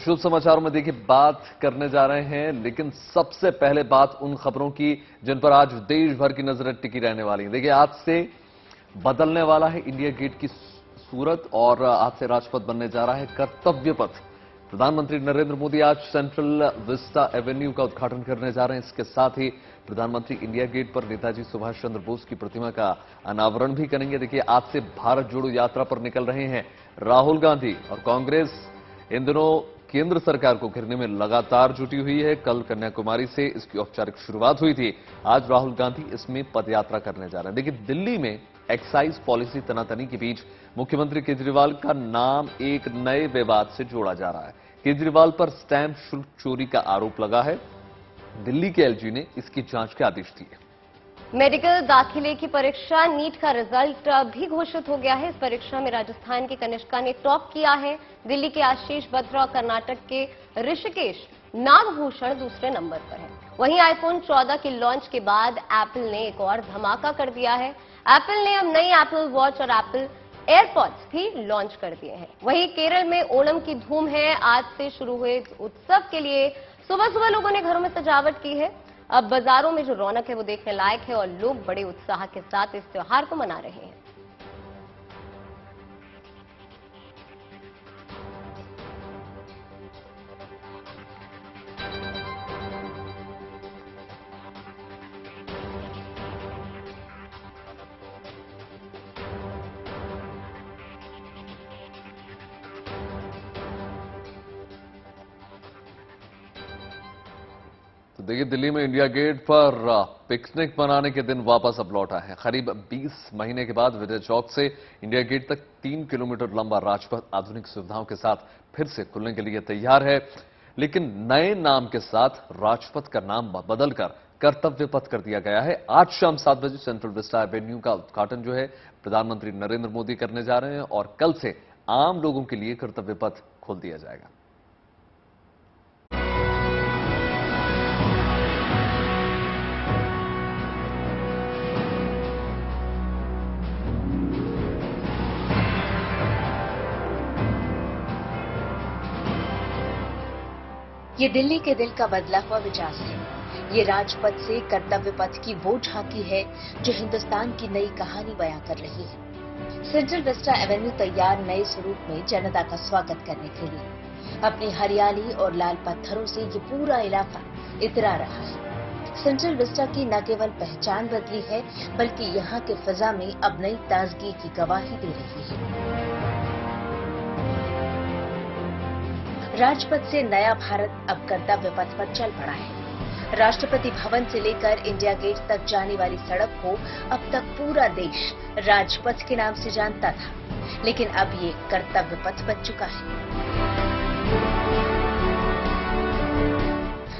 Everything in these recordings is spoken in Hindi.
शुभ समाचारों में देखिए बात करने जा रहे हैं, लेकिन सबसे पहले बात उन खबरों की जिन पर आज देश भर की नजरें टिकी रहने वाली हैं। देखिए आज से बदलने वाला है इंडिया गेट की सूरत और आज से राजपथ बनने जा रहा है कर्तव्य पथ। प्रधानमंत्री नरेंद्र मोदी आज सेंट्रल विस्टा एवेन्यू का उद्घाटन करने जा रहे हैं। इसके साथ ही प्रधानमंत्री इंडिया गेट पर नेताजी सुभाष चंद्र बोस की प्रतिमा का अनावरण भी करेंगे। देखिए आज से भारत जोड़ो यात्रा पर निकल रहे हैं राहुल गांधी और कांग्रेस इन दिनों केंद्र सरकार को घेरने में लगातार जुटी हुई है। कल कन्याकुमारी से इसकी औपचारिक शुरुआत हुई थी। आज राहुल गांधी इसमें पदयात्रा करने जा रहे हैं। देखिए दिल्ली में एक्साइज पॉलिसी तनातनी के बीच मुख्यमंत्री केजरीवाल का नाम एक नए विवाद से जोड़ा जा रहा है। केजरीवाल पर स्टैंप शुल्क चोरी का आरोप लगा है। दिल्ली के एलजी ने इसकी जांच के आदेश दिए। मेडिकल दाखिले की परीक्षा नीट का रिजल्ट भी घोषित हो गया है। इस परीक्षा में राजस्थान की कनिष्का ने टॉप किया है। दिल्ली के आशीष बत्रा और कर्नाटक के ऋषिकेश नागभूषण दूसरे नंबर पर है। वहीं आईफोन 14 के लॉन्च के बाद एप्पल ने एक और धमाका कर दिया है। एप्पल ने अब नई एप्पल वॉच और एप्पल एयरपॉड्स भी लॉन्च कर दिए हैं। वहीं केरल में ओणम की धूम है। आज से शुरू हुए उत्सव के लिए सुबह सुबह लोगों ने घरों में सजावट की है। अब बाजारों में जो रौनक है वो देखने लायक है और लोग बड़े उत्साह के साथ इस त्योहार को मना रहे हैं। तो देखिए दिल्ली में इंडिया गेट पर पिकनिक मनाने के दिन वापस अब लौटा है। करीब 20 महीने के बाद विजय चौक से इंडिया गेट तक 3 किलोमीटर लंबा राजपथ आधुनिक सुविधाओं के साथ फिर से खुलने के लिए तैयार है, लेकिन नए नाम के साथ राजपथ का नाम बदलकर कर्तव्य पथ कर दिया गया है। आज शाम 7 बजे सेंट्रल विस्टा एवेन्यू का उद्घाटन जो है प्रधानमंत्री नरेंद्र मोदी करने जा रहे हैं और कल से आम लोगों के लिए कर्तव्य पथ खोल दिया जाएगा। ये दिल्ली के दिल का बदला हुआ विचार है। ये राजपथ से कर्तव्य पथ की वो झांकी है जो हिंदुस्तान की नई कहानी बयां कर रही है। सेंट्रल विस्टा एवेन्यू तैयार नए स्वरूप में जनता का स्वागत करने के लिए अपनी हरियाली और लाल पत्थरों से ये पूरा इलाका इतरा रहा है। सेंट्रल विस्टा की न केवल पहचान बदली है बल्कि यहाँ के फिजा में अब नई ताजगी की गवाही दे रही है। राजपथ से नया भारत अब कर्तव्य पथ पर चल पड़ा है। राष्ट्रपति भवन से लेकर इंडिया गेट तक जाने वाली सड़क को अब तक पूरा देश राजपथ के नाम से जानता था, लेकिन अब ये कर्तव्य पथ बन चुका है।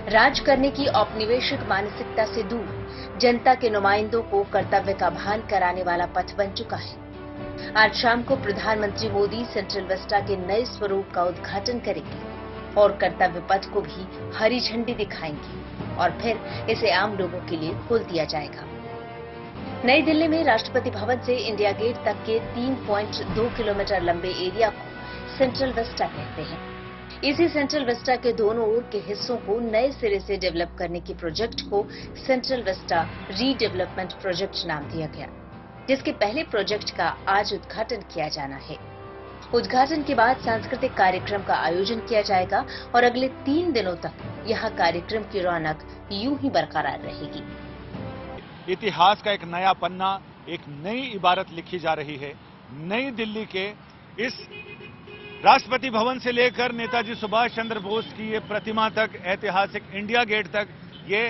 राज करने की औपनिवेशिक मानसिकता से दूर जनता के नुमाइंदों को कर्तव्य का भान कराने वाला पथ बन चुका है। आज शाम को प्रधानमंत्री मोदी सेंट्रल विस्टा के नए स्वरूप का उद्घाटन करेंगे और कर्तव्य पथ को भी हरी झंडी दिखाएंगे और फिर इसे आम लोगों के लिए खोल दिया जाएगा। नई दिल्ली में राष्ट्रपति भवन से इंडिया गेट तक के 3.2 किलोमीटर लंबे एरिया को सेंट्रल विस्टा कहते हैं। इसी सेंट्रल विस्टा के दोनों ओर के हिस्सों को नए सिरे से डेवलप करने की प्रोजेक्ट को सेंट्रल विस्टा रीडेवलपमेंट प्रोजेक्ट नाम दिया गया, जिसके पहले प्रोजेक्ट का आज उद्घाटन किया जाना है। उद्घाटन के बाद सांस्कृतिक कार्यक्रम का आयोजन किया जाएगा और अगले 3 दिनों तक यहाँ कार्यक्रम की रौनक यूं ही बरकरार रहेगी। इतिहास का एक नया पन्ना, एक नई इबारत लिखी जा रही है। नई दिल्ली के इस राष्ट्रपति भवन से लेकर नेताजी सुभाष चंद्र बोस की ये प्रतिमा तक, ऐतिहासिक इंडिया गेट तक, ये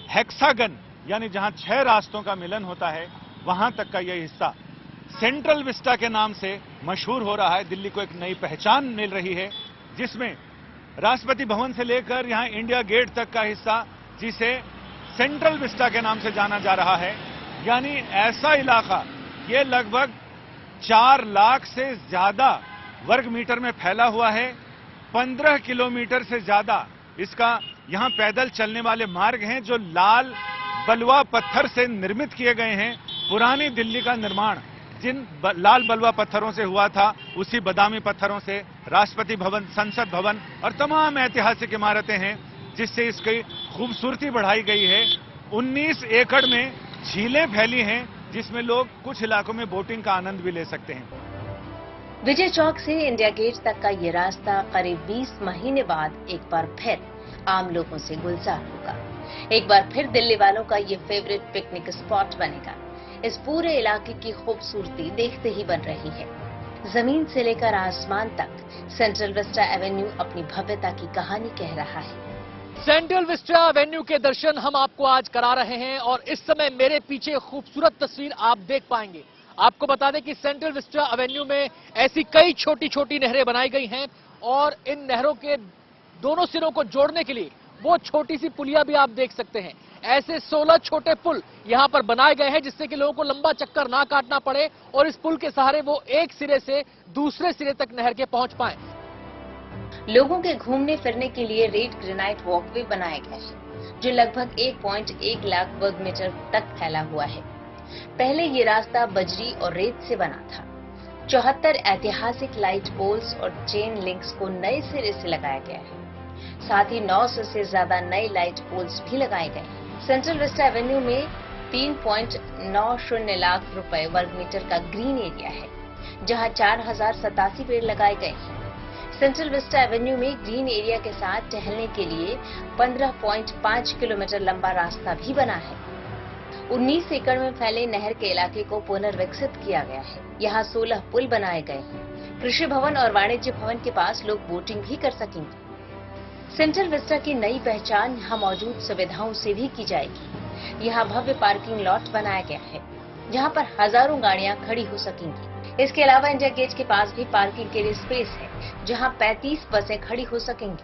हेक्सागन यानी जहां 6 रास्तों का मिलन होता है वहां तक का यह हिस्सा सेंट्रल विस्टा के नाम से मशहूर हो रहा है। दिल्ली को एक नई पहचान मिल रही है, जिसमें राष्ट्रपति भवन से लेकर यहां इंडिया गेट तक का हिस्सा, जिसे सेंट्रल विस्टा के नाम से जाना जा रहा है, यानी ऐसा इलाका ये लगभग 4 लाख से ज्यादा वर्ग मीटर में फैला हुआ है। 15 किलोमीटर से ज्यादा इसका यहां पैदल चलने वाले मार्ग हैं जो लाल बलुआ पत्थर से निर्मित किए गए हैं। पुरानी दिल्ली का निर्माण जिन लाल बलुआ पत्थरों से हुआ था उसी बदामी पत्थरों से राष्ट्रपति भवन, संसद भवन और तमाम ऐतिहासिक इमारतें हैं, जिससे इसकी खूबसूरती बढ़ाई गई है। 19 एकड़ में झीलें फैली हैं, जिसमें लोग कुछ इलाकों में बोटिंग का आनंद भी ले सकते हैं। विजय चौक से इंडिया गेट तक का ये रास्ता करीब 20 महीने बाद एक बार फिर आम लोगों से गुलजार होगा। एक बार फिर दिल्ली वालों का ये फेवरेट पिकनिक स्पॉट बनेगा। इस पूरे इलाके की खूबसूरती देखते ही बन रही है। जमीन से लेकर आसमान तक सेंट्रल विस्टा एवेन्यू अपनी भव्यता की कहानी कह रहा है। सेंट्रल विस्टा एवेन्यू के दर्शन हम आपको आज करा रहे हैं और इस समय मेरे पीछे खूबसूरत तस्वीर आप देख पाएंगे। आपको बता दें कि सेंट्रल विस्टा एवेन्यू में ऐसी कई छोटी छोटी नहरें बनाई गई हैं और इन नहरों के दोनों सिरों को जोड़ने के लिए वो छोटी सी पुलिया भी आप देख सकते हैं। ऐसे 16 छोटे पुल यहां पर बनाए गए हैं, जिससे कि लोगों को लंबा चक्कर ना काटना पड़े और इस पुल के सहारे वो एक सिरे से दूसरे सिरे तक नहर के पहुंच पाए। लोगों के घूमने फिरने के लिए रेड ग्रेनाइट वॉकवे बनाए गए हैं, जो लगभग 1.1 लाख वर्ग मीटर तक फैला हुआ है। पहले ये रास्ता बजरी और रेत से बना था। 74 ऐतिहासिक लाइट पोल्स और चेन लिंक्स को नए सिरे से लगाया गया है। साथ ही 900 से ज्यादा नए लाइट पोल्स भी लगाए गए। सेंट्रल विस्टा एवेन्यू में 3.90 लाख रुपए वर्ग मीटर का ग्रीन एरिया है, जहां 4087 पेड़ लगाए गए हैं। सेंट्रल विस्टा एवेन्यू में ग्रीन एरिया के साथ टहलने के लिए 15.5 किलोमीटर लंबा रास्ता भी बना है। 19 एकड़ में फैले नहर के इलाके को पुनर्विकसित किया गया है। यहाँ 16 पुल बनाए गए हैं। कृषि भवन और वाणिज्य भवन के पास लोग बोटिंग भी कर सकेंगे। सेंट्रल विस्टा की नई पहचान यहाँ मौजूद सुविधाओं से भी की जाएगी। यहाँ भव्य पार्किंग लॉट बनाया गया है, जहाँ पर हजारों गाड़ियाँ खड़ी हो सकेंगी। इसके अलावा इंडिया गेट के पास भी पार्किंग के लिए स्पेस है, जहाँ 35 बसें खड़ी हो सकेंगी।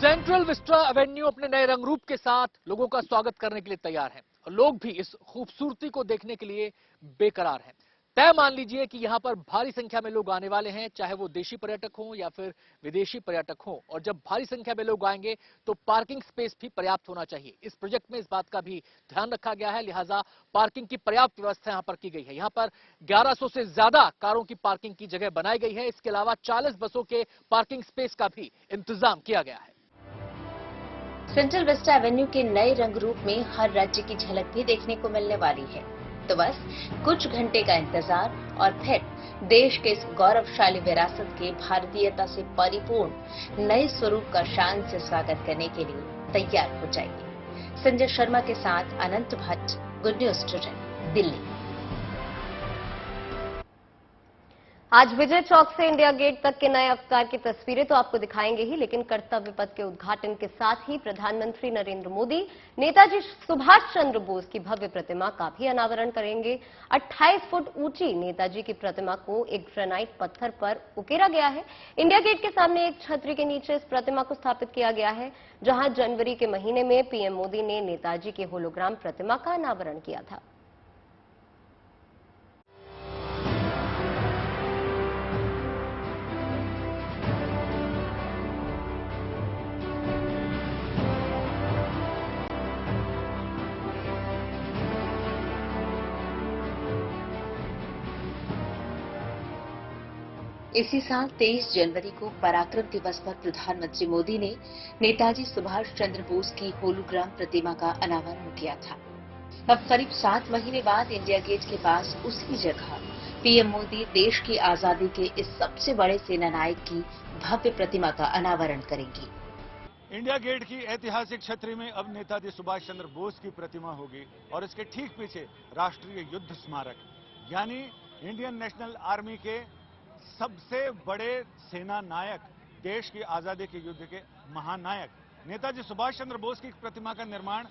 सेंट्रल विस्टा एवेन्यू अपने नए रंग रूप के साथ लोगों का स्वागत करने के लिए तैयार है और लोग भी इस खूबसूरती को देखने के लिए बेकरार हैं। तय मान लीजिए कि यहाँ पर भारी संख्या में लोग आने वाले हैं, चाहे वो देशी पर्यटक हों या फिर विदेशी पर्यटक हों। और जब भारी संख्या में लोग आएंगे तो पार्किंग स्पेस भी पर्याप्त होना चाहिए। इस प्रोजेक्ट में इस बात का भी ध्यान रखा गया है, लिहाजा पार्किंग की पर्याप्त व्यवस्था यहाँ पर की गई है। यहाँ पर 1100 से ज्यादा कारों की पार्किंग की जगह बनाई गई है। इसके अलावा 40 बसों के पार्किंग स्पेस का भी इंतजाम किया गया है। सेंट्रल विस्टा एवेन्यू के नए रंग रूप में हर राज्य की झलक भी देखने को मिलने वाली है। तो बस कुछ घंटे का इंतजार और फिर देश के इस गौरवशाली विरासत के भारतीयता से परिपूर्ण नए स्वरूप का शान से स्वागत करने के लिए तैयार हो जाएगी। संजय शर्मा के साथ Anant Bhatt, good news today, Delhi. आज विजय चौक से इंडिया गेट तक के नए अवतार की तस्वीरें तो आपको दिखाएंगे ही, लेकिन कर्तव्य पथ के उद्घाटन के साथ ही प्रधानमंत्री नरेंद्र मोदी नेताजी सुभाष चंद्र बोस की भव्य प्रतिमा का भी अनावरण करेंगे। 28 फुट ऊंची नेताजी की प्रतिमा को एक ग्रेनाइट पत्थर पर उकेरा गया है। इंडिया गेट के सामने एक छतरी के नीचे इस प्रतिमा को स्थापित किया गया है, जहां जनवरी के महीने में पीएम मोदी ने नेताजी की होलोग्राम प्रतिमा का अनावरण किया था। इसी साल 23 जनवरी को पराक्रम दिवस पर प्रधानमंत्री मोदी ने नेताजी सुभाष चंद्र बोस की होलोग्राम प्रतिमा का अनावरण किया था। अब करीब 7 महीने बाद इंडिया गेट के पास उसी जगह पीएम मोदी देश की आजादी के इस सबसे बड़े सेनानायक की भव्य प्रतिमा का अनावरण करेंगी। इंडिया गेट की ऐतिहासिक छतरी में अब नेताजी सुभाष चंद्र बोस की प्रतिमा होगी और इसके ठीक पीछे राष्ट्रीय युद्ध स्मारक, यानी इंडियन नेशनल आर्मी के सबसे बड़े सेना नायक, देश की आजादी के युद्ध के महानायक नेताजी सुभाष चंद्र बोस की प्रतिमा का निर्माण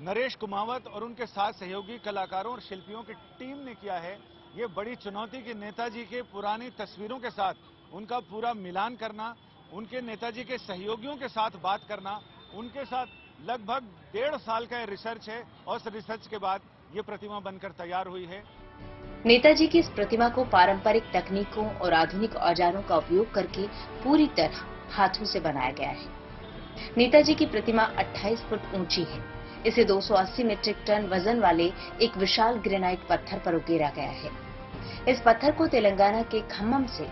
नरेश कुमावत और उनके साथ सहयोगी कलाकारों और शिल्पियों की टीम ने किया है। ये बड़ी चुनौती कि नेताजी के पुरानी तस्वीरों के साथ उनका पूरा मिलान करना, उनके नेताजी के सहयोगियों के साथ बात करना, उनके साथ लगभग 1.5 साल का रिसर्च है और इस रिसर्च के बाद ये प्रतिमा बनकर तैयार हुई है। नेताजी की इस प्रतिमा को पारंपरिक तकनीकों और आधुनिक औजारों का उपयोग करके पूरी तरह हाथों से बनाया गया है। नेताजी की प्रतिमा 28 फुट ऊंची है। इसे 280 मीट्रिक टन वजन वाले एक विशाल ग्रेनाइट पत्थर पर उकेरा गया है। इस पत्थर को तेलंगाना के खम्मम से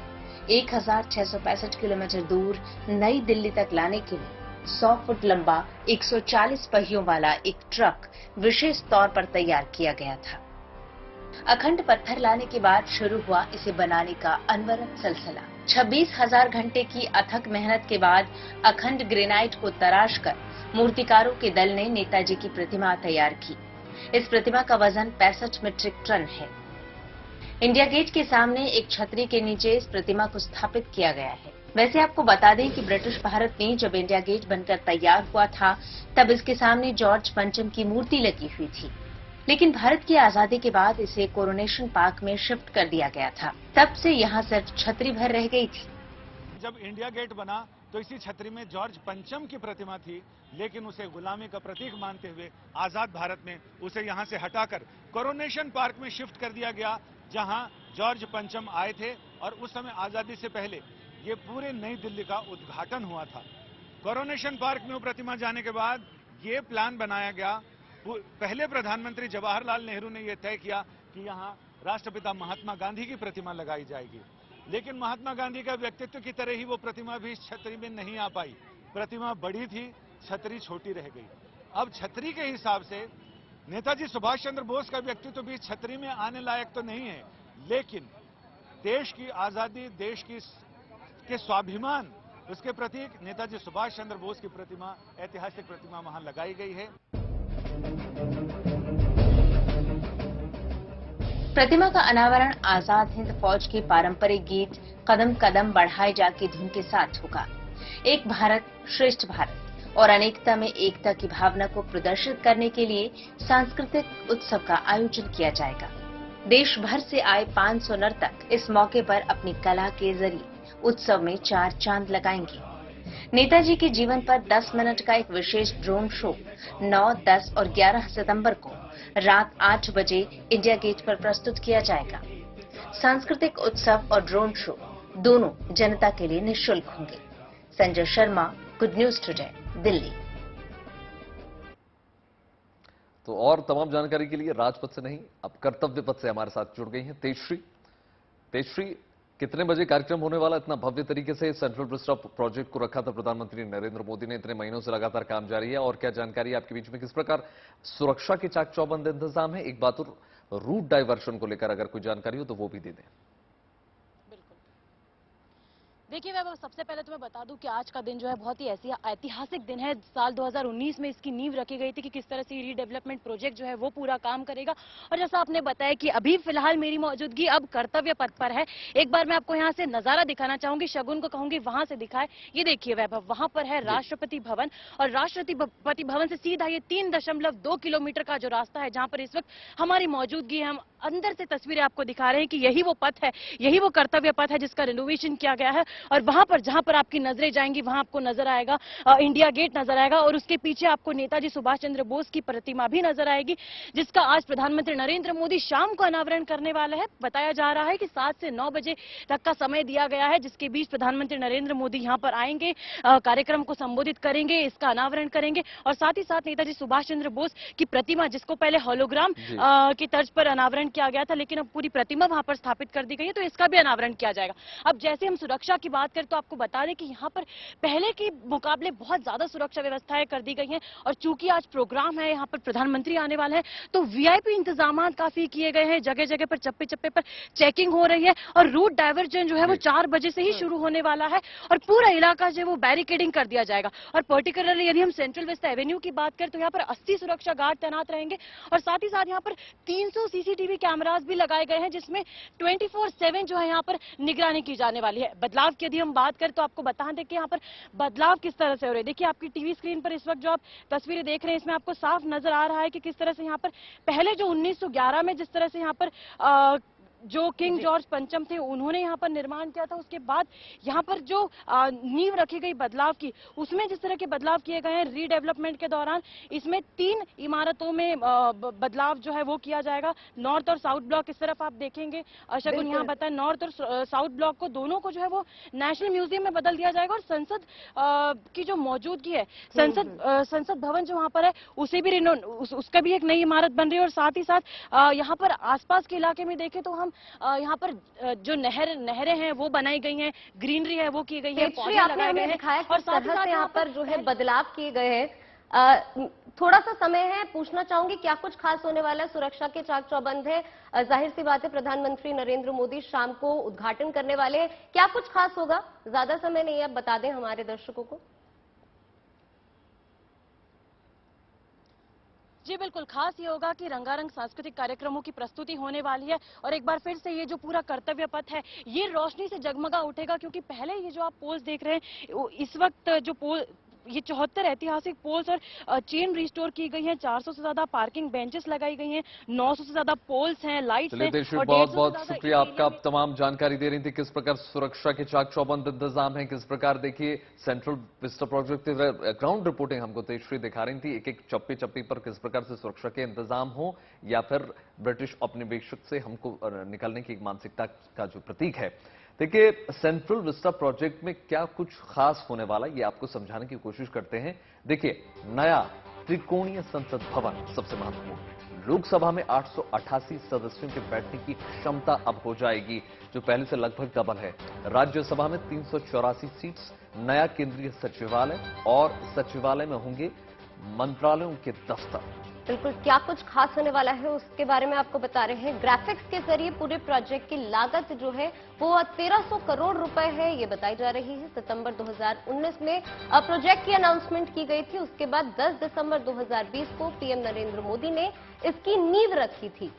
1665 किलोमीटर दूर नई दिल्ली तक लाने के लिए 100 फुट लंबा 140 पहियों वाला एक ट्रक विशेष तौर पर तैयार किया गया था। अखंड पत्थर लाने के बाद शुरू हुआ इसे बनाने का अनवरत सिलसिला। 26,000 घंटे की अथक मेहनत के बाद अखंड ग्रेनाइट को तराश कर मूर्तिकारों के दल ने नेताजी की प्रतिमा तैयार की। इस प्रतिमा का वजन 65 मीट्रिक टन है। इंडिया गेट के सामने एक छतरी के नीचे इस प्रतिमा को स्थापित किया गया है। वैसे आपको बता दें कि ब्रिटिश भारत में जब इंडिया गेट बनकर तैयार हुआ था, तब इसके सामने जॉर्ज पंचम की मूर्ति लगी हुई थी, लेकिन भारत की आजादी के बाद इसे कोरोनेशन पार्क में शिफ्ट कर दिया गया था। तब से यहाँ सिर्फ छतरी भर रह गई थी। जब इंडिया गेट बना तो इसी छतरी में जॉर्ज पंचम की प्रतिमा थी, लेकिन उसे गुलामी का प्रतीक मानते हुए आजाद भारत में उसे यहाँ से हटाकर कोरोनेशन पार्क में शिफ्ट कर दिया गया, जहाँ जॉर्ज पंचम आए थे और उस समय आजादी से पहले ये पूरे नई दिल्ली का उद्घाटन हुआ था। कोरोनेशन पार्क में वो प्रतिमा जाने के बाद ये प्लान बनाया गया। पहले प्रधानमंत्री जवाहरलाल नेहरू ने यह तय किया कि यहाँ राष्ट्रपिता महात्मा गांधी की प्रतिमा लगाई जाएगी, लेकिन महात्मा गांधी का व्यक्तित्व की तरह ही वो प्रतिमा भी इस छतरी में नहीं आ पाई। प्रतिमा बड़ी थी, छतरी छोटी रह गई। अब छतरी के हिसाब से नेताजी सुभाष चंद्र बोस का व्यक्तित्व भी छतरी में आने लायक तो नहीं है, लेकिन देश की आजादी, देश के स्वाभिमान, उसके प्रतीक नेताजी सुभाष चंद्र बोस की प्रतिमा, ऐतिहासिक प्रतिमा वहां लगाई गई है। प्रतिमा का अनावरण आजाद हिंद फौज के पारंपरिक गीत कदम कदम बढ़ाए जा की धुन के साथ होगा। एक भारत श्रेष्ठ भारत और अनेकता में एकता की भावना को प्रदर्शित करने के लिए सांस्कृतिक उत्सव का आयोजन किया जाएगा। देश भर से आए 500 नर्तक इस मौके पर अपनी कला के जरिए उत्सव में 4 चांद लगाएंगे। नेताजी के जीवन पर 10 मिनट का एक विशेष ड्रोन शो 9, 10 और 11 सितंबर को रात 8 बजे इंडिया गेट पर प्रस्तुत किया जाएगा। सांस्कृतिक उत्सव और ड्रोन शो दोनों जनता के लिए निःशुल्क होंगे। Sanjay Sharma, good news today, Delhi. तो और तमाम जानकारी के लिए राजपथ से नहीं, अब कर्तव्य पथ से हमारे साथ जुड़ गई हैं तेजश्री। कितने बजे कार्यक्रम होने वाला? इतना भव्य तरीके से सेंट्रल विस्टा प्रोजेक्ट को रखा था प्रधानमंत्री नरेंद्र मोदी ने, इतने महीनों से लगातार काम जारी है, और क्या जानकारी है आपके बीच में? किस प्रकार सुरक्षा के चाक चौबंद इंतजाम है? एक बात और, रूट डाइवर्शन को लेकर अगर कोई जानकारी हो तो वो भी दे दें। देखिए मैं सबसे पहले तो मैं बता दूं कि आज का दिन जो है बहुत ही ऐतिहासिक दिन है। साल 2019 में इसकी नींव रखी गई थी कि किस तरह से रीडेवलपमेंट प्रोजेक्ट जो है वो पूरा काम करेगा, और जैसा आपने बताया कि अभी फिलहाल मेरी मौजूदगी अब कर्तव्य पथ पर है। एक बार मैं आपको यहाँ से नजारा दिखाना चाहूंगी, शगुन को कहूंगी वहां से दिखाए। ये देखिए वैभव, वहां पर है राष्ट्रपति भवन, और राष्ट्रपति भवन से सीधा ये 3.2 किलोमीटर का जो रास्ता है जहां पर इस वक्त हमारी मौजूदगी है। हम अंदर से तस्वीरें आपको दिखा रहे हैं कि यही वो पथ है, यही वो कर्तव्य पथ है जिसका रिनोवेशन किया गया है। और वहां पर जहां पर आपकी नजरें जाएंगी वहां आपको नजर आएगा इंडिया गेट नजर आएगा, और उसके पीछे आपको नेताजी सुभाष चंद्र बोस की प्रतिमा भी नजर आएगी, जिसका आज प्रधानमंत्री नरेंद्र मोदी शाम को अनावरण करने वाले हैं। बताया जा रहा है कि 7 से 9 बजे तक का समय दिया गया है, जिसके बीच प्रधानमंत्री नरेंद्र मोदी यहां पर आएंगे, कार्यक्रम को संबोधित करेंगे, इसका अनावरण करेंगे, और साथ ही साथ नेताजी सुभाष चंद्र बोस की प्रतिमा, जिसको पहले होलोग्राम की तर्ज पर अनावरण किया गया था, लेकिन अब पूरी प्रतिमा वहां पर स्थापित कर दी गई है, तो इसका भी अनावरण किया जाएगा। अब जैसे हम सुरक्षा की बात करें तो आपको बता दें कि यहाँ पर पहले के मुकाबले बहुत ज्यादा सुरक्षा व्यवस्थाएं कर दी गई हैं, और चूंकि आज प्रोग्राम है, यहाँ पर प्रधानमंत्री आने वाले हैं, तो वीआईपी इंतजाम काफी किए गए हैं। जगह जगह पर चप्पे चप्पे पर चेकिंग हो रही है, और रूट डाइवर्जन जो है वो 4 बजे से ही शुरू होने वाला है, और पूरा इलाका जो है वो बैरिकेडिंग कर दिया जाएगा। और पर्टिकुलरली यदि हम सेंट्रल विस्टा एवेन्यू की बात करें तो यहाँ पर 80 सुरक्षा गार्ड तैनात रहेंगे, और साथ ही साथ यहाँ पर 300 सीसीटीवी कैमरास भी लगाए गए हैं, जिसमें 24/7 जो है यहाँ पर निगरानी की जाने वाली है। बदलाव की यदि हम बात करें तो आपको बता दें कि यहाँ पर बदलाव किस तरह से हो रहे हैं। देखिए आपकी टीवी स्क्रीन पर इस वक्त जो आप तस्वीरें देख रहे हैं, इसमें आपको साफ नजर आ रहा है कि किस तरह से यहाँ पर पहले जो 1911 में जिस तरह से यहाँ पर जो किंग जॉर्ज पंचम थे उन्होंने यहाँ पर निर्माण किया था, उसके बाद यहाँ पर जो नींव रखी गई बदलाव की, उसमें जिस तरह के बदलाव किए गए हैं रीडेवलपमेंट के दौरान, इसमें 3 इमारतों में बदलाव जो है वो किया जाएगा। नॉर्थ और साउथ ब्लॉक, इस तरफ आप देखेंगे शगुन यहाँ बताएं, नॉर्थ और साउथ ब्लॉक को दोनों को जो है वो नेशनल म्यूजियम में बदल दिया जाएगा, और संसद की जो मौजूदगी है, संसद भवन जो वहाँ पर है उसे भी उसका भी एक नई इमारत बन रही है। और साथ ही साथ यहाँ पर आसपास के इलाके में देखें तो हम यहाँ पर जो नहरें हैं वो बनाई गई हैं, ग्रीनरी है वो की गई है, पेशरी आपने हमें दिखाया और किस तरह से यहाँ पर जो है बदलाव किए गए हैं। थोड़ा सा समय है, पूछना चाहूंगी क्या कुछ खास होने वाला है? सुरक्षा के चाक चौबंद है, जाहिर सी बात है प्रधानमंत्री नरेंद्र मोदी शाम को उद्घाटन करने वाले हैं, क्या कुछ खास होगा? ज्यादा समय नहीं है, अब बता दें हमारे दर्शकों को। जी बिल्कुल, खास ये होगा कि रंगारंग सांस्कृतिक कार्यक्रमों की प्रस्तुति होने वाली है और एक बार फिर से ये जो पूरा कर्तव्य पथ है ये रोशनी से जगमगा उठेगा, क्योंकि पहले ये जो आप पोल्स देख रहे हैं इस वक्त जो ये 74 ऐतिहासिक पोल्स और चेन रिस्टोर की गई हैं, 400 से ज्यादा पार्किंग बेंचेस लगाई गई हैं, 900 से ज्यादा पोल्स हैं, लाइट्स हैं। और बहुत बहुत शुक्रिया आपका, आप तमाम जानकारी दे रही थी किस प्रकार सुरक्षा के चाक चौबंद इंतजाम है, किस प्रकार देखिए central Vista project ground reporting हमको तेजश्री दिखा रही थी, एक एक चप्पी चप्पी पर किस प्रकार से सुरक्षा के इंतजाम हो या फिर ब्रिटिश औपनिवेशिक से हमको निकलने की एक मानसिकता का जो प्रतीक है। देखिए सेंट्रल विस्टा प्रोजेक्ट में क्या कुछ खास होने वाला है ये आपको समझाने की कोशिश करते हैं। देखिए नया त्रिकोणीय संसद भवन सबसे महत्वपूर्ण, लोकसभा में 888 सदस्यों के बैठने की क्षमता अब हो जाएगी जो पहले से लगभग डबल है। राज्यसभा में 384 सीट्स, नया केंद्रीय सचिवालय और सचिवालय में होंगे मंत्रालयों के दफ्तर। बिल्कुल, क्या कुछ खास होने वाला है उसके बारे में आपको बता रहे हैं। ग्राफिक्स के जरिए पूरे प्रोजेक्ट की लागत जो है वो 1300 करोड़ रुपए है, ये बताई जा रही है। सितंबर 2019 में प्रोजेक्ट की अनाउंसमेंट की गई थी, उसके बाद 10 दिसंबर 2020 को पीएम नरेंद्र मोदी ने इसकी नींव रखी थी।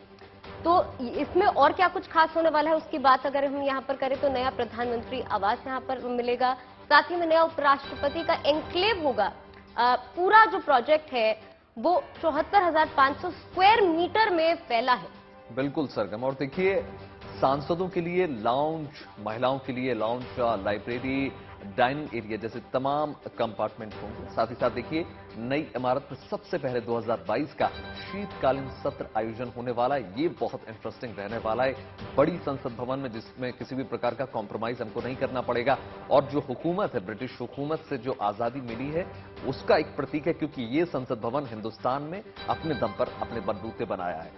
तो इसमें और क्या कुछ खास होने वाला है उसकी बात अगर हम यहाँ पर करें तो नया प्रधानमंत्री आवास यहाँ पर मिलेगा, साथ ही में नया उपराष्ट्रपति का एन्क्लेव होगा। पूरा जो प्रोजेक्ट है वो 74,500 स्क्वायर मीटर में फैला है। बिल्कुल सरगम, और देखिए सांसदों के लिए लाउंज, महिलाओं के लिए लाउंज, लाइब्रेरी, डाइनिंग एरिया जैसे तमाम कंपार्टमेंट होंगे। साथ ही साथ देखिए नई इमारत में सबसे पहले 2022 का शीतकालीन सत्र आयोजन होने वाला है, ये बहुत इंटरेस्टिंग रहने वाला है। बड़ी संसद भवन में जिसमें किसी भी प्रकार का कॉम्प्रोमाइज हमको नहीं करना पड़ेगा, और जो हुकूमत है, ब्रिटिश हुकूमत से जो आजादी मिली है उसका एक प्रतीक है, क्योंकि ये संसद भवन हिंदुस्तान में अपने दम पर अपने बलबूते बनाया है।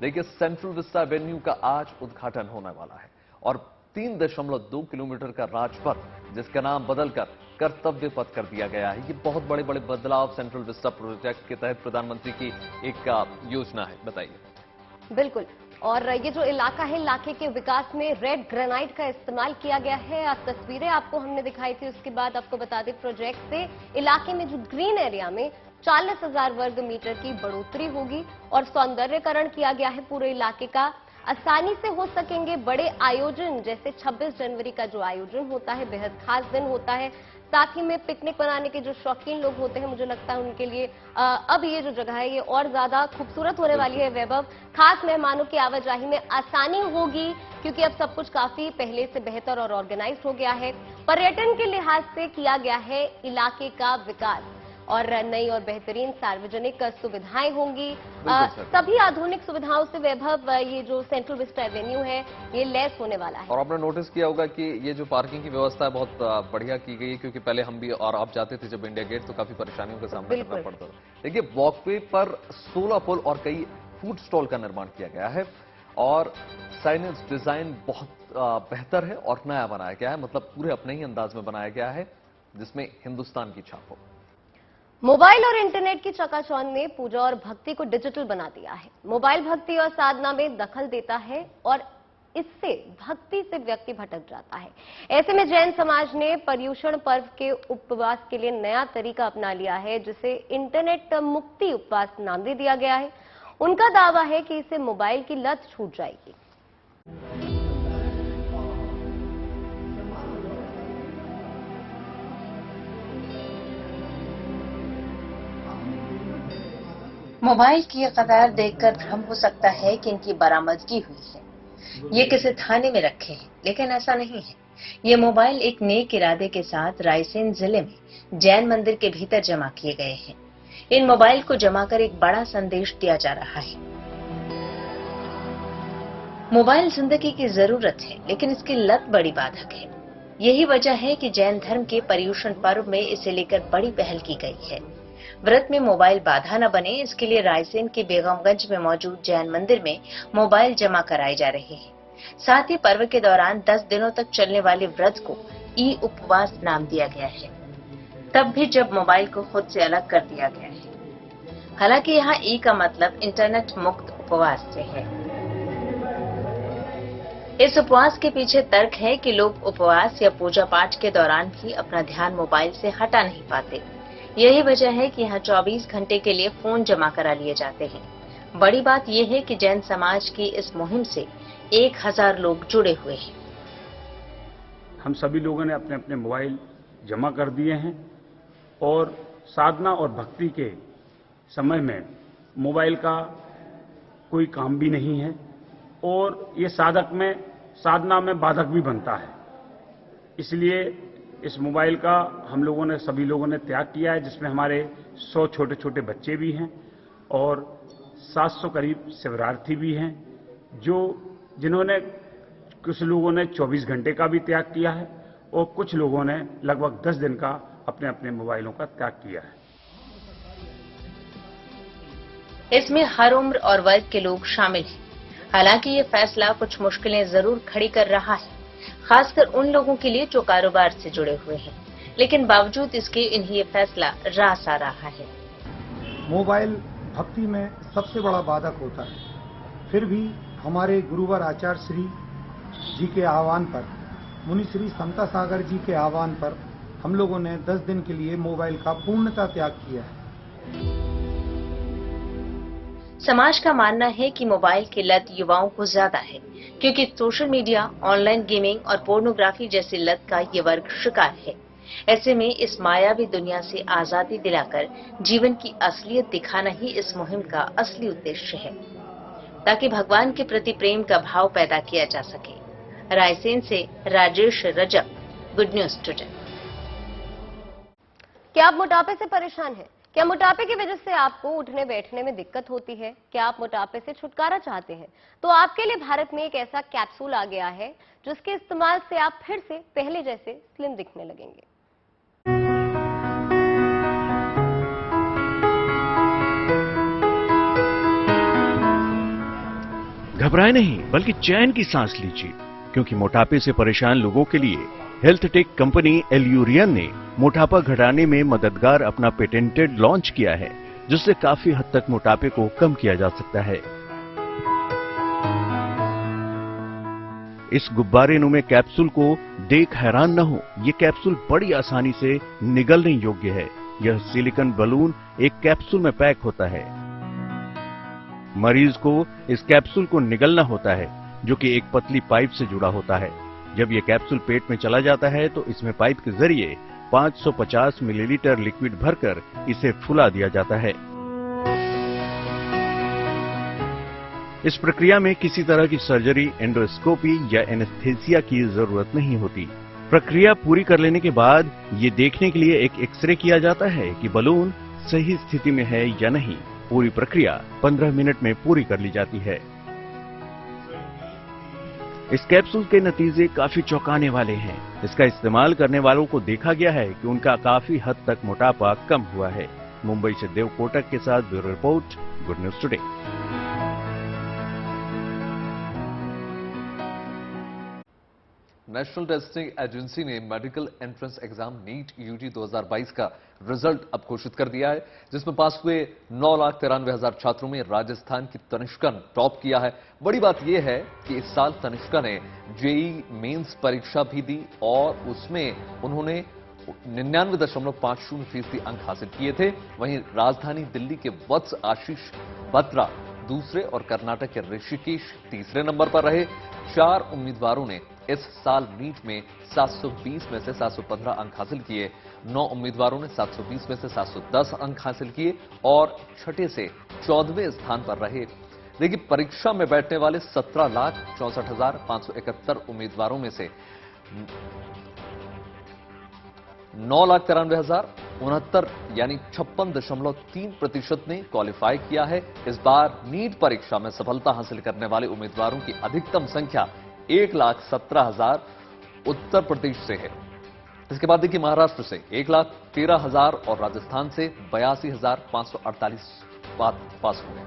देखिए सेंट्रल विस्टा एवेन्यू का आज उद्घाटन होने वाला है और 3.2 किलोमीटर का राजपथ जिसका नाम बदलकर कर्तव्य पथ कर दिया गया है। ये बहुत बड़े बड़े बदलाव सेंट्रल विस्टा प्रोजेक्ट के तहत प्रधानमंत्री की एक योजना है, बताइए। बिल्कुल, और ये जो इलाका है, इलाके के विकास में रेड ग्रेनाइट का इस्तेमाल किया गया है। आज तस्वीरें आपको हमने दिखाई थी, उसके बाद आपको बता दें प्रोजेक्ट से इलाके में जो ग्रीन एरिया में 40,000 वर्ग मीटर की बढ़ोतरी होगी और सौंदर्यकरण किया गया है पूरे इलाके का। आसानी से हो सकेंगे बड़े आयोजन, जैसे 26 जनवरी का जो आयोजन होता है, बेहद खास दिन होता है। साथ ही में पिकनिक बनाने के जो शौकीन लोग होते हैं, मुझे लगता है उनके लिए अब ये जो जगह है ये और ज्यादा खूबसूरत होने वाली है। वैभव, खास मेहमानों की आवाजाही में आसानी होगी क्योंकि अब सब कुछ काफी पहले से बेहतर और ऑर्गेनाइज हो गया है। पर्यटन के लिहाज से किया गया है इलाके का विकास और नई और बेहतरीन सार्वजनिक सुविधाएं होंगी। सभी आधुनिक सुविधाओं से वैभव ये जो सेंट्रल विस्टा एवेन्यू है ये लैस होने वाला है। और आपने नोटिस किया होगा कि ये जो पार्किंग की व्यवस्था है बहुत बढ़िया की गई है, क्योंकि पहले हम भी और आप जाते थे जब इंडिया गेट तो काफी परेशानियों का सामना करना पड़ता था। देखिए वॉकवे पर 16 पुल और कई फूड स्टॉल का निर्माण किया गया है और साइनेज डिजाइन बहुत बेहतर है और नया बनाया गया है, मतलब पूरे अपने ही अंदाज में बनाया गया है जिसमें हिंदुस्तान की छाप हो। मोबाइल और इंटरनेट की चकाचौंध ने पूजा और भक्ति को डिजिटल बना दिया है। मोबाइल भक्ति और साधना में दखल देता है और इससे भक्ति से व्यक्ति भटक जाता है। ऐसे में जैन समाज ने पर्युषण पर्व के उपवास के लिए नया तरीका अपना लिया है, जिसे इंटरनेट मुक्ति उपवास नाम दे दिया गया है। उनका दावा है कि इससे मोबाइल की लत छूट जाएगी। मोबाइल की ये कतार देखकर भ्रम हो सकता है कि इनकी बरामदगी हुई है, ये किसी थाने में रखे हैं, लेकिन ऐसा नहीं है। ये मोबाइल एक नेक इरादे के साथ रायसेन जिले में जैन मंदिर के भीतर जमा किए गए हैं। इन मोबाइल को जमा कर एक बड़ा संदेश दिया जा रहा है। मोबाइल जिंदगी की जरूरत है, लेकिन इसकी लत बड़ी बाधक है। यही वजह है कि जैन धर्म के पर्युषण पर्व में इसे लेकर बड़ी पहल की गई है। व्रत में मोबाइल बाधा न बने, इसके लिए रायसेन के बेगमगंज में मौजूद जैन मंदिर में मोबाइल जमा कराए जा रहे हैं। साथ ही पर्व के दौरान 10 दिनों तक चलने वाले व्रत को ई उपवास नाम दिया गया है, तब भी जब मोबाइल को खुद से अलग कर दिया गया है। हालांकि यहाँ ई का मतलब इंटरनेट मुक्त उपवास से है। इस उपवास के पीछे तर्क है कि लोग उपवास या पूजा पाठ के दौरान भी अपना ध्यान मोबाइल से हटा नहीं पाते। यही वजह है कि यहाँ 24 घंटे के लिए फोन जमा करा लिए जाते हैं। बड़ी बात यह है कि जैन समाज की इस मुहिम से 1000 लोग जुड़े हुए हैं। हम सभी लोगों ने अपने अपने मोबाइल जमा कर दिए हैं और साधना और भक्ति के समय में मोबाइल का कोई काम भी नहीं है और ये साधना में बाधक भी बनता है। इसलिए इस मोबाइल का हम लोगों ने सभी लोगों ने त्याग किया है, जिसमें हमारे 100 छोटे छोटे बच्चे भी हैं और 700 करीब शिवरार्थी भी हैं, जिन्होंने कुछ लोगों ने 24 घंटे का भी त्याग किया है और कुछ लोगों ने लगभग 10 दिन का अपने अपने मोबाइलों का त्याग किया है। इसमें हर उम्र और वर्ग के लोग शामिल हैं। हालांकि ये फैसला कुछ मुश्किलें जरूर खड़ी कर रहा है, खासकर उन लोगों के लिए जो कारोबार से जुड़े हुए हैं, लेकिन बावजूद इसके इन्हें ये फैसला रास आ रहा है। मोबाइल भक्ति में सबसे बड़ा बाधक होता है, फिर भी हमारे गुरुवर आचार्य श्री जी के आह्वान पर, मुनि श्री समता सागर जी के आह्वान पर हम लोगों ने 10 दिन के लिए मोबाइल का पूर्णतः त्याग किया है। समाज का मानना है कि मोबाइल की लत युवाओं को ज्यादा है, क्योंकि सोशल मीडिया, ऑनलाइन गेमिंग और पोर्नोग्राफी जैसी लत का ये वर्ग शिकार है। ऐसे में इस मायावी दुनिया से आजादी दिलाकर जीवन की असलियत दिखाना ही इस मुहिम का असली उद्देश्य है, ताकि भगवान के प्रति प्रेम का भाव पैदा किया जा सके। रायसेन से Rajesh Rajak, good news today. क्या आप मोटापे से परेशान हैं? क्या मोटापे की वजह से आपको उठने बैठने में दिक्कत होती है? क्या आप मोटापे से छुटकारा चाहते हैं? तो आपके लिए भारत में एक ऐसा कैप्सूल आ गया है जिसके इस्तेमाल से आप फिर से पहले जैसे स्लिम दिखने लगेंगे। घबराए नहीं, बल्कि चैन की सांस लीजिए, क्योंकि मोटापे से परेशान लोगों के लिए हेल्थ टेक कंपनी एल्यूरियन ने मोटापा घटाने में मददगार अपना पेटेंटेड लॉन्च किया है, जिससे काफी हद तक मोटापे को कम किया जा सकता है। इस गुब्बारेनुमा कैप्सूल को देख हैरान न हो, ये कैप्सूल बड़ी आसानी से निगलने योग्य है। यह सिलिकॉन बलून एक कैप्सूल में पैक होता है। मरीज को इस कैप्सूल को निगलना होता है, जो कि एक पतली पाइप से जुड़ा होता है। जब यह कैप्सूल पेट में चला जाता है तो इसमें पाइप के जरिए 550 मिलीलीटर लिक्विड भरकर इसे फुला दिया जाता है। इस प्रक्रिया में किसी तरह की सर्जरी, एंडोस्कोपी या एनेस्थेसिया की जरूरत नहीं होती। प्रक्रिया पूरी कर लेने के बाद ये देखने के लिए एक एक्सरे किया जाता है कि बलून सही स्थिति में है या नहीं। पूरी प्रक्रिया 15 मिनट में पूरी कर ली जाती है। इस कैप्सूल के नतीजे काफी चौंकाने वाले हैं। इसका इस्तेमाल करने वालों को देखा गया है कि उनका काफी हद तक मोटापा कम हुआ है। मुंबई से देव कोटक के साथ bureau report, good news today. National testing agency ने medical entrance exam NEET UG 2022 का रिजल्ट अब घोषित कर दिया है, जिसमें पास हुए 9,93,000 छात्रों में राजस्थान की तनिष्का ने टॉप किया है। बड़ी बात यह है कि इस साल तनिष्का ने जेईई मेंस परीक्षा भी दी और उसमें उन्होंने 99.50% अंक हासिल किए थे। वहीं राजधानी दिल्ली के वत्स आशीष बत्रा दूसरे और कर्नाटक के ऋषिकेश तीसरे नंबर पर रहे। 4 उम्मीदवारों ने इस साल नीट में 720 में से 715 अंक हासिल किए। 9 उम्मीदवारों ने 720 में से 710 अंक हासिल किए और छठे से 14वें स्थान पर रहे। देखिए, परीक्षा में बैठने वाले 17,64,571 उम्मीदवारों में से 9,93,069 यानी 56.3% ने क्वालिफाई किया है। इस बार नीट परीक्षा में सफलता हासिल करने वाले उम्मीदवारों की अधिकतम संख्या 1,17,000 उत्तर प्रदेश से है। इसके बाद देखिए, महाराष्ट्र से 1,13,000 और राजस्थान से 82,548 पास हुए।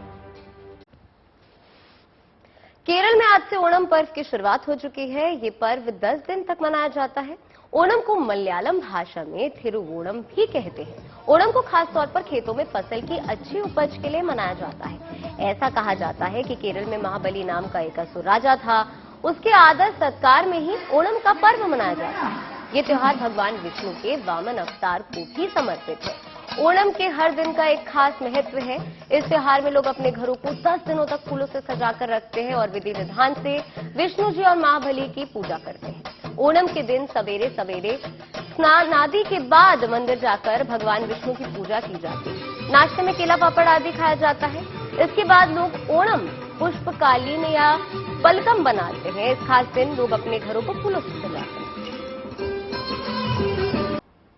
केरल में आज से ओणम पर्व की शुरुआत हो चुकी है। ये पर्व 10 दिन तक मनाया जाता है। ओणम को मलयालम भाषा में थिरुवोणम भी कहते हैं। ओणम को खास तौर पर खेतों में फसल की अच्छी उपज के लिए मनाया जाता है। ऐसा कहा जाता है कि केरल में महाबली नाम का एक असुर राजा था। उसके आदर सत्कार में ही ओणम का पर्व मनाया जाता है। ये त्योहार भगवान विष्णु के वामन अवतार को भी समर्पित है। ओणम के हर दिन का एक खास महत्व है। इस त्योहार में लोग अपने घरों को 10 दिनों तक फूलों से सजाकर रखते हैं और विधि विधान से विष्णु जी और महाबली की पूजा करते हैं। ओणम के दिन सवेरे सवेरे स्नान आदि के बाद मंदिर जाकर भगवान विष्णु की पूजा की जाती है। नाश्ते में केला पापड़ आदि खाया जाता है। इसके बाद लोग ओणम पुष्पकालीन या पलकम बनाते हैं। इस खास दिन लोग अपने घरों को फूलों से सजाते हैं।